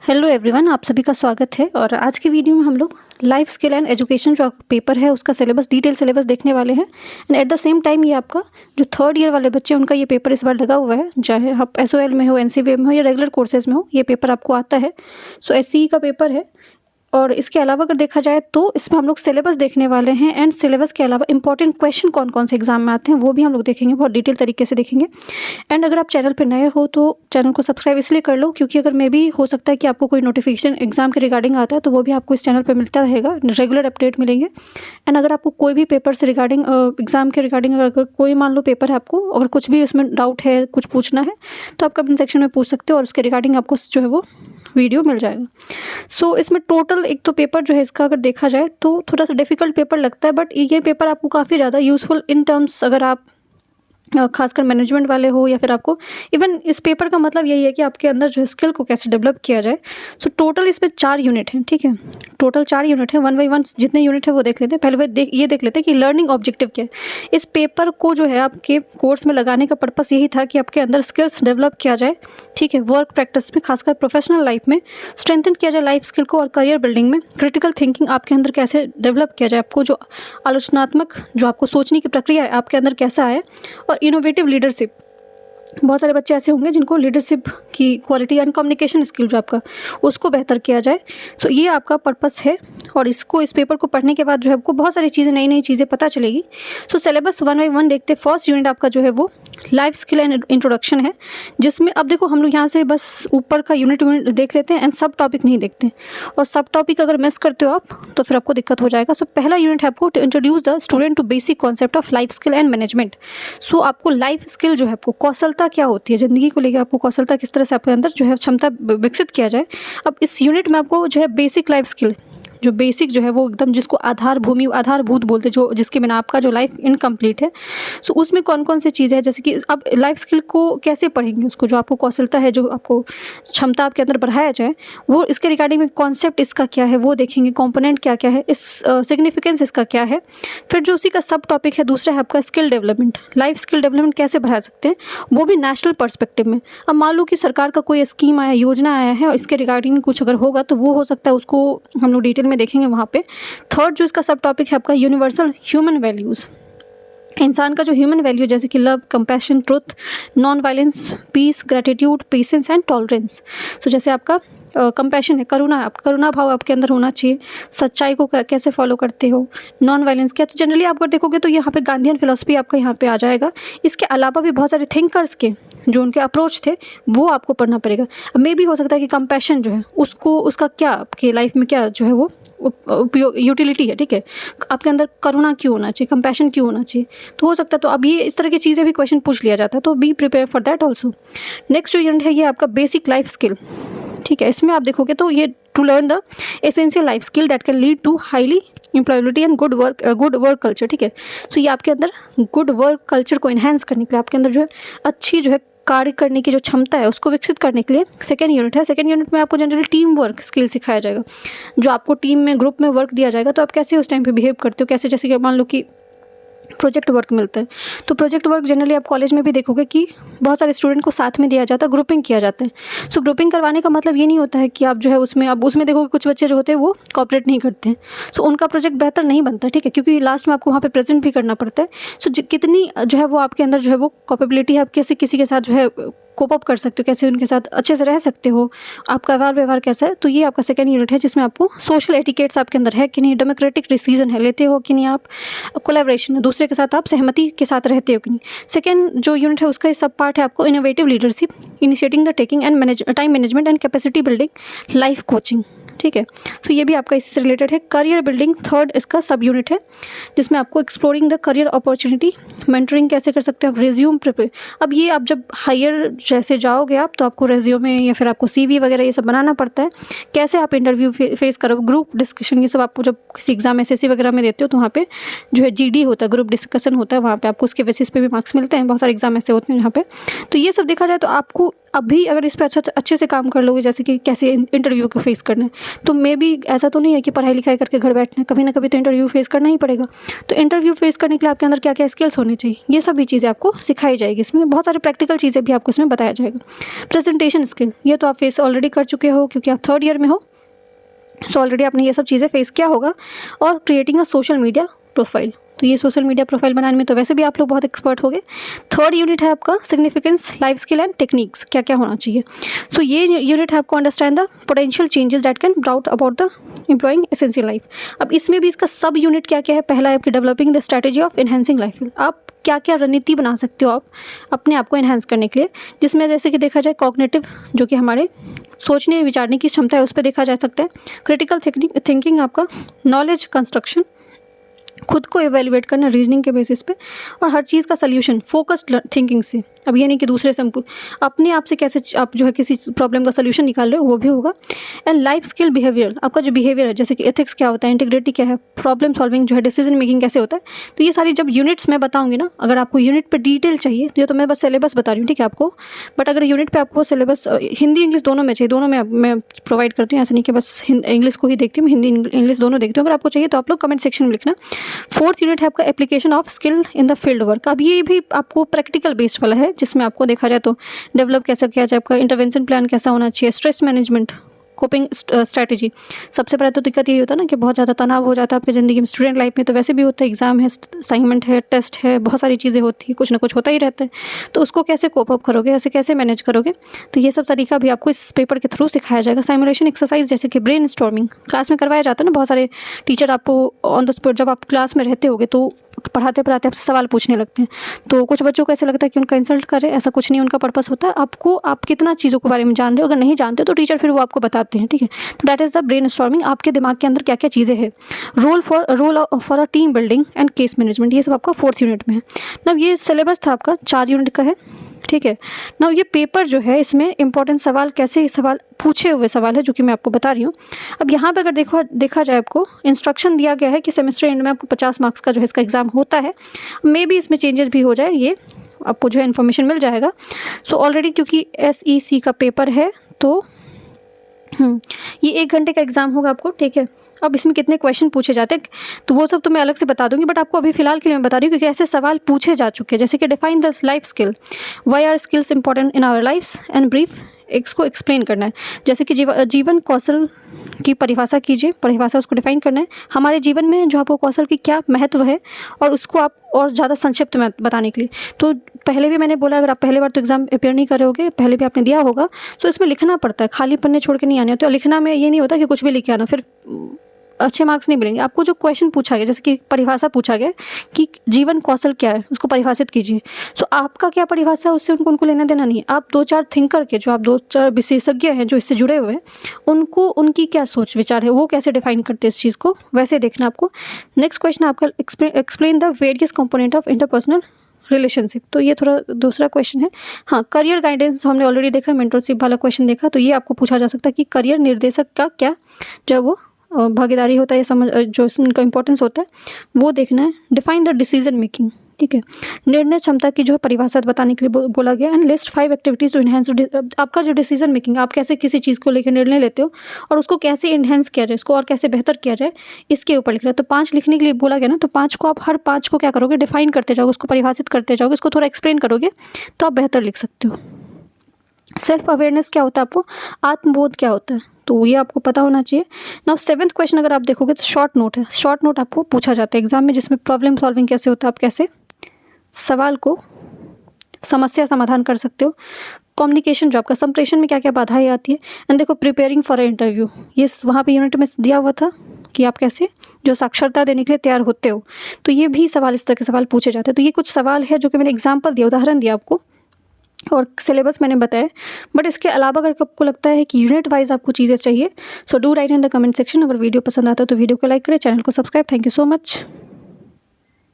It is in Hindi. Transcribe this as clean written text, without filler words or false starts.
हेलो एवरीवन, आप सभी का स्वागत है। और आज की वीडियो में हम लोग लाइफ स्किल एंड एजुकेशन जो पेपर है उसका सिलेबस डिटेल सिलेबस देखने वाले हैं। And at the same time ये आपका जो थर्ड ईयर वाले बच्चे हैं उनका ये पेपर इस बार लगा हुआ है, चाहे आप SOL में हो, NCVM में हो या रेगुलर कोर्सेज में हो, ये पेपर आपको आता है। सो SCE का पेपर है। और इसके अलावा अगर देखा जाए तो इसमें हम लोग सिलेबस देखने वाले हैं। एंड सिलेबस के अलावा इंपॉर्टेंट क्वेश्चन कौन कौन से एग्जाम में आते हैं वो भी हम लोग देखेंगे, बहुत डिटेल तरीके से देखेंगे। एंड अगर आप चैनल पे नए हो तो चैनल को सब्सक्राइब इसलिए कर लो क्योंकि अगर मे भी हो सकता है कि आपको कोई नोटिफिकेशन एग्जाम के रिगार्डिंग आता है तो वो भी आपको इस चैनल पे मिलता रहेगा, रेगुलर अपडेट मिलेंगे। एंड अगर आपको कोई भी पेपर से रिगार्डिंग एग्जाम के रिगार्डिंग अगर कोई मान लो पेपर है, आपको अगर कुछ भी उसमें डाउट है, कुछ पूछना है तो आप कमेंट सेक्शन में पूछ सकते हो और उसके रिगार्डिंग आपको जो है वो वीडियो मिल जाएगा। सो इसमें टोटल एक तो पेपर जो है इसका अगर देखा जाए तो थोड़ा सा डिफिकल्ट पेपर लगता है, बट ये पेपर आपको काफ़ी ज़्यादा यूज़फुल इन टर्म्स अगर आप खासकर मैनेजमेंट वाले हो या फिर आपको इवन इस पेपर का मतलब यही है कि आपके अंदर जो है स्किल को कैसे डेवलप किया जाए। सो टोटल इसमें 4 यूनिट हैं, ठीक है। टोटल 4 यूनिट है, 1 बाई 1 जितने यूनिट है वो देख लेते हैं। पहले ये देख लेते हैं कि लर्निंग ऑब्जेक्टिव क्या है। इस पेपर को जो है आपके कोर्स में लगाने का पर्पस यही था कि आपके अंदर स्किल्स डेवलप किया जाए, ठीक है। वर्क प्रैक्टिस में, खासकर प्रोफेशनल लाइफ में स्ट्रेंथन किया जाए लाइफ स्किल को, और करियर बिल्डिंग में क्रिटिकल थिंकिंग आपके अंदर कैसे डेवलप किया जाए, आपको जो आलोचनात्मक जो आपको सोचने की प्रक्रिया है आपके अंदर कैसा आए, और इनोवेटिव लीडरशिप। बहुत सारे बच्चे ऐसे होंगे जिनको लीडरशिप की क्वालिटी एंड कम्युनिकेशन स्किल जो आपका उसको बेहतर किया जाए। सो ये आपका पर्पस है। और इस पेपर को पढ़ने के बाद जो है आपको बहुत सारी चीज़ें, नई नई चीज़ें पता चलेगी। सो सिलेबस 1 बाई 1 देखते। फर्स्ट यूनिट आपका जो है वो लाइफ स्किल एंड इंट्रोडक्शन है, जिसमें अब देखो हम लोग यहाँ से बस ऊपर का यूनिट देख लेते हैं एंड सब टॉपिक नहीं देखते। और सब टॉपिक अगर मिस करते हो आप तो फिर आपको दिक्कत हो जाएगा। सो पहला यूनिट है आपको to introduce the student to basic concept of life skill and management. So आपको लाइफ स्किल जो है आपको कौशलता क्या होती है, ज़िंदगी को लेकर आपको कौशलता किस तरह से आपके अंदर जो है क्षमता विकसित किया जाए। अब इस यूनिट में आपको जो है बेसिक लाइफ स्किल, जो बेसिक जो है वो एकदम जिसको आधारभूत बोलते हैं, जो जिसके बिना आपका जो लाइफ इनकम्प्लीट है। सो उसमें कौन कौन सी चीज़ें हैं, जैसे कि अब लाइफ स्किल को कैसे पढ़ेंगे, उसको जो आपको कौशलता है, जो आपको क्षमता आपके अंदर बढ़ाया जाए, वो इसके रिगार्डिंग में कॉन्सेप्ट इसका क्या है वो देखेंगे, कंपोनेंट क्या क्या है, इस सिग्निफिकेंस इसका क्या है। फिर जो उसी का सब टॉपिक है दूसरा है आपका skill development. Life skill development कैसे बढ़ा सकते हैं वो भी नेशनल पर्सपेक्टिव में। अब मान लो कि सरकार का कोई स्कीम आया, योजना आया है और इसके रिगार्डिंग कुछ अगर होगा तो वो हो सकता है, उसको हम लोग डिटेल में देखेंगे वहाँ पे। थर्ड जो इसका सब टॉपिक है आपका यूनिवर्सल ह्यूमन वैल्यूज़। इंसान का जो ह्यूमन वैल्यू जैसे कि love, compassion, truth, non violence, peace, gratitude, patience and tolerance. So जैसे आपका कंपैशन है, करुणा, आपका करुणा भाव आपके अंदर होना चाहिए। सच्चाई को कैसे फॉलो करते हो, नॉन वायलेंस क्या। तो जनरली आप अगर देखोगे तो यहाँ पे गांधीयन फिलोसफी आपका यहाँ पे आ जाएगा। इसके अलावा भी बहुत सारे थिंकर्स के जो उनके अप्रोच थे वो आपको पढ़ना पड़ेगा। मे भी हो सकता है कि कंपैशन जो है उसको, उसका क्या आपके लाइफ में क्या जो है वो उपयोग, यूटिलिटी है, ठीक है। आपके अंदर करुणा क्यों होना चाहिए, कंपैशन क्यों होना चाहिए, तो हो सकता है। तो अब ये इस तरह की चीज़ें भी क्वेश्चन पूछ लिया जाता है, तो be prepare for that also. Next जो यूनिट है ये आपका बेसिक लाइफ स्किल, ठीक है। इसमें आप देखोगे तो ये to learn the essential life skill that can lead to highly employability and good work culture, ठीक है। तो ये आपके अंदर गुड वर्क कल्चर को इन्हेंस करने के लिए, आपके अंदर जो है अच्छी जो है कार्य करने की जो क्षमता है उसको विकसित करने के लिए सेकेंड यूनिट है। सेकेंड यूनिट में आपको जनरली टीम वर्क स्किल सिखाया जाएगा। जो आपको टीम में, ग्रुप में वर्क दिया जाएगा तो आप कैसे उस टाइम पे बिहेव करते हो, कैसे, जैसे कि मान लो कि प्रोजेक्ट वर्क मिलता है तो प्रोजेक्ट वर्क जनरली आप कॉलेज में भी देखोगे कि बहुत सारे स्टूडेंट को साथ में दिया जाता है, ग्रुपिंग किया जाता है। सो ग्रुपिंग करवाने का मतलब ये नहीं होता है कि आप जो है उसमें, अब उसमें देखोगे कुछ बच्चे जो होते हैं वो कॉपरेट नहीं करते हैं, सो उनका प्रोजेक्ट बेहतर नहीं बनता, ठीक है, क्योंकि लास्ट में आपको वहाँ पे प्रेजेंट भी करना पड़ता है। सो कितनी जो है वो आपके अंदर जो है वो कैपेबिलिटी है, आप कैसे किसी के साथ जो है कोप अप कर सकते हो, कैसे उनके साथ अच्छे से रह सकते हो, आपका व्यवहार कैसा है। तो ये आपका सेकंड यूनिट है जिसमें आपको सोशल एटिकेट्स आपके अंदर है कि नहीं, डेमोक्रेटिक डिसीजन है लेते हो कि नहीं, आप कोलैबोरेशन, दूसरे के साथ आप सहमति के साथ रहते हो कि नहीं। सेकंड जो यूनिट है उसका सब पार्ट है आपको innovative leadership, initiating the taking and time management and capacity building, life coaching, ठीक है। तो ये भी आपका इससे रिलेटेड है। करियर बिल्डिंग थर्ड इसका सब यूनिट है जिसमें आपको exploring the career opportunity, mentoring कैसे कर सकते हो आप, रेज्यूम प्रिपेयर। अब ये आप जब हायर जैसे जाओगे आप तो आपको रेज्यूमे या फिर आपको CV वगैरह ये सब बनाना पड़ता है, कैसे आप इंटरव्यू फेस करो, ग्रुप डिस्कशन, ये सब आपको जब किसी एग्जाम SSC वगैरह में देते हो तो वहाँ पे जो है GD होता है, ग्रुप डिस्कशन होता है, वहाँ पे आपको उसके बेसिस पे भी मार्क्स मिलते हैं। बहुत सारे एग्जाम ऐसे होते हैं जहाँ पे। तो ये सब देखा जाए तो आपको अभी अगर इस पर अच्छे से काम कर लोगे, जैसे कि कैसे इंटरव्यू को फेस करना है, तो मे बी ऐसा तो नहीं है कि पढ़ाई लिखाई करके घर बैठना है, कभी ना कभी तो इंटरव्यू फेस करना ही पड़ेगा। तो इंटरव्यू फेस करने के लिए आपके अंदर क्या क्या स्किल्स होने चाहिए, ये सभी चीज़ें आपको सिखाई जाएगी। इसमें बहुत सारी प्रैक्टिकल चीज़ें भी आपको इसमें बताया जाएगा। प्रेजेंटेशन स्किल, ये तो आप फेस ऑलरेडी कर चुके हो क्योंकि आप 3rd ईयर में हो, सो ऑलरेडी आपने ये सब चीज़ें फेस किया होगा। और creating a social media profile, तो ये सोशल मीडिया प्रोफाइल बनाने में तो वैसे भी आप लोग बहुत एक्सपर्ट हो गए। 3rd यूनिट है आपका significance, life skill and techniques, क्या क्या होना चाहिए। सो ये यूनिट है आपको understand the potential changes that can brought about the employing essential life. अब इसमें भी इसका सब यूनिट क्या क्या है, पहला है आपकी developing the strategy of enhancing life. आप क्या क्या रणनीति बना सकते हो आप अपने आप को एनहेंस करने के लिए, जिसमें जैसे कि देखा जाए कॉग्निटिव, जो कि हमारे सोचने विचारने की क्षमता है, उस पर देखा जा सकता है। क्रिटिकल थिंकिंग आपका, नॉलेज कंस्ट्रक्शन, खुद को इवेल्युएट करना रीजनिंग के बेसिस पे, और हर चीज़ का सल्यूशन फोकस्ड थिंकिंग से। अब ये नहीं कि दूसरे से हम अपने आप से कैसे आप जो है किसी प्रॉब्लम का सल्यूशन निकाल रहे हो, वो भी होगा। एंड लाइफ स्किल बिहेवियर, आपका जो बिहेवियर है, जैसे कि एथिक्स क्या होता है, इंटीग्रिटी क्या है, प्रॉब्लम सॉल्विंग जो है, डिसीजन मेकिंग कैसे होता है। तो ये सारी जब यूनिट्स मैं बताऊंगी ना, अगर आपको यूनिट पे डिटेल चाहिए तो ये तो मैं बस सिलेबस बता रही हूँ, ठीक है आपको। बट अगर यूनिट पे आपको सिलेबस हिंदी इंग्लिश दोनों में चाहिए, दोनों में मैं प्रोवाइड करती हूँ, ऐसा नहीं कि बस इंग्लिश को ही देखती हूँ, हिंदी इंग्लिश दोनों देखती हूँ। अगर आपको चाहिए तो आप लोग कमेंट सेक्शन में लिखना। 4th यूनिट है आपका application of skill in the field work. अब ये भी आपको प्रैक्टिकल बेस्ड वाला है, जिसमें आपको देखा जाए तो डेवलप कैसे किया जाए, आपका इंटरवेंशन प्लान कैसा होना चाहिए, स्ट्रेस मैनेजमेंट, कोपिंग स्ट्रैटेजी। सबसे पहले तो दिक्कत ये होता है ना कि बहुत ज़्यादा तनाव हो जाता है आपकी ज़िंदगी में, स्टूडेंट लाइफ में तो वैसे भी होता है, एग्जाम है, असाइनमेंट है, टेस्ट है, बहुत सारी चीज़ें होती है, कुछ ना कुछ होता ही रहता है। तो उसको कैसे कोप अप करोगे, ऐसे कैसे मैनेज करोगे, तो ये सब तरीका भी आपको इस पेपर के थ्रू सिखाया जाएगा। साइमुलेशन एक्सरसाइज, जैसे कि ब्रेन स्टॉर्मिंग क्लास में करवाया जाता है ना, बहुत सारे टीचर आपको ऑन द स्पॉट जब आप क्लास में रहते होगे तो पढ़ाते पढ़ाते आपसे सवाल पूछने लगते हैं, तो कुछ बच्चों को ऐसा लगता है कि उनका इंसल्ट करें, ऐसा कुछ नहीं, उनका पर्पस होता है आपको, आप कितना चीज़ों के बारे में जान रहे हो। अगर नहीं जानते तो टीचर फिर वो आपको बताते हैं, ठीक है। तो that is the brain storming, आपके दिमाग के अंदर क्या क्या चीज़ें हैं। Role for a team building and case management, ये सब आपका 4th यूनिट में है। ना ये सिलेबस था आपका 4 यूनिट का है, ठीक है ना। ये पेपर जो है, इसमें इंपॉर्टेंट सवाल, कैसे सवाल पूछे हुए सवाल है, जो कि मैं आपको बता रही हूँ। अब यहाँ पे अगर देखा जाए, आपको इंस्ट्रक्शन दिया गया है कि सेमेस्टर एंड में आपको 50 मार्क्स का जो है इसका एग्ज़ाम होता है। मे बी इसमें चेंजेस भी हो जाए, ये आपको जो है इन्फॉर्मेशन मिल जाएगा। सो ऑलरेडी क्योंकि SEC का पेपर है, तो ये 1 घंटे का एग्ज़ाम होगा आपको, ठीक है। अब इसमें कितने क्वेश्चन पूछे जाते हैं तो वो सब तो मैं अलग से बता दूंगी, बट आपको अभी फिलहाल के लिए मैं बता रही हूँ क्योंकि ऐसे सवाल पूछे जा चुके हैं, जैसे कि define the life skill, why are skills important in our lifes and brief, इसको एक्सप्लेन करना है। जैसे कि जीवन कौशल की परिभाषा कीजिए, परिभाषा उसको डिफाइन करना है। हमारे जीवन में जो आपको कौशल की क्या महत्व है, और उसको आप और ज़्यादा संक्षिप्त में बताने के लिए। तो पहले भी मैंने बोला, अगर आप पहले बार तो एग्जाम अपेयर नहीं कर रहे होगे, पहले भी आपने दिया होगा, तो इसमें लिखना पड़ता है, खाली पन्ने छोड़ के नहीं आने होते। और लिखना में ये नहीं होता कि कुछ भी लिख के आना, फिर अच्छे मार्क्स नहीं मिलेंगे आपको। जो क्वेश्चन पूछा गया, जैसे कि परिभाषा पूछा गया कि जीवन कौशल क्या है, उसको परिभाषित कीजिए। सो आपका क्या परिभाषा है, उससे उनको लेना देना नहीं है। आप 2-4 थिंकर के, जो आप 2-4 विशेषज्ञ हैं जो इससे जुड़े हुए हैं, उनको उनकी क्या सोच विचार है, वो कैसे डिफाइन करते हैं इस चीज़ को, वैसे देखना आपको। नेक्स्ट क्वेश्चन आपका explain the various component of interpersonal relationship, तो ये थोड़ा दूसरा क्वेश्चन है। हाँ, करियर गाइडेंस हमने ऑलरेडी देखा, मेंटरशिप वाला क्वेश्चन देखा, तो ये आपको पूछा जा सकता है कि करियर निर्देशक का क्या जब वो भागीदारी होता है, समझ जो उनका इंपॉर्टेंस होता है वो देखना है। डिफाइन द डिसीजन मेकिंग, ठीक है, निर्णय क्षमता की जो है परिभाषा बताने के लिए बोला गया। And list 5 activities to enhance आपका जो डिसीजन मेकिंग, आप कैसे किसी चीज़ को लेकर निर्णय लेते हो और उसको कैसे इनहेंस किया जाए, इसको और कैसे बेहतर किया जाए, इसके ऊपर लिख रहा है। तो 5 लिखने के लिए बोला गया ना, तो 5 को आप हर 5 को क्या करोगे, डिफाइन करते जाओगे, उसको परिभाषित करते जाओगे, उसको थोड़ा एक्सप्लेन करोगे तो आप बेहतर लिख सकते हो। सेल्फ अवेयरनेस क्या होता है, आपको आत्मबोध क्या होता है, तो ये आपको पता होना चाहिए। नाउ 7th क्वेश्चन अगर आप देखोगे तो शॉर्ट नोट है। शॉर्ट नोट आपको पूछा जाता है एग्जाम में, जिसमें प्रॉब्लम सॉल्विंग कैसे होता है, आप कैसे सवाल को समस्या समाधान कर सकते हो। कम्युनिकेशन जो आपका संप्रेषण में क्या क्या बाधाएं आती है। एंड देखो प्रिपेयरिंग फॉर अ इंटरव्यू, ये वहाँ पे यूनिट में दिया हुआ था कि आप कैसे जो साक्षरता देने के लिए तैयार होते हो, तो ये भी सवाल, इस तरह के सवाल पूछे जाते हैं। तो ये कुछ सवाल है जो कि मैंने एग्जाम्पल दिया, उदाहरण दिया आपको, और सिलेबस मैंने बताया। बट इसके अलावा अगर आपको लगता है कि यूनिट वाइज आपको चीज़ें चाहिए, so do right in the comment section. अगर वीडियो पसंद आता है तो वीडियो को लाइक करें, चैनल को subscribe. Thank you so much.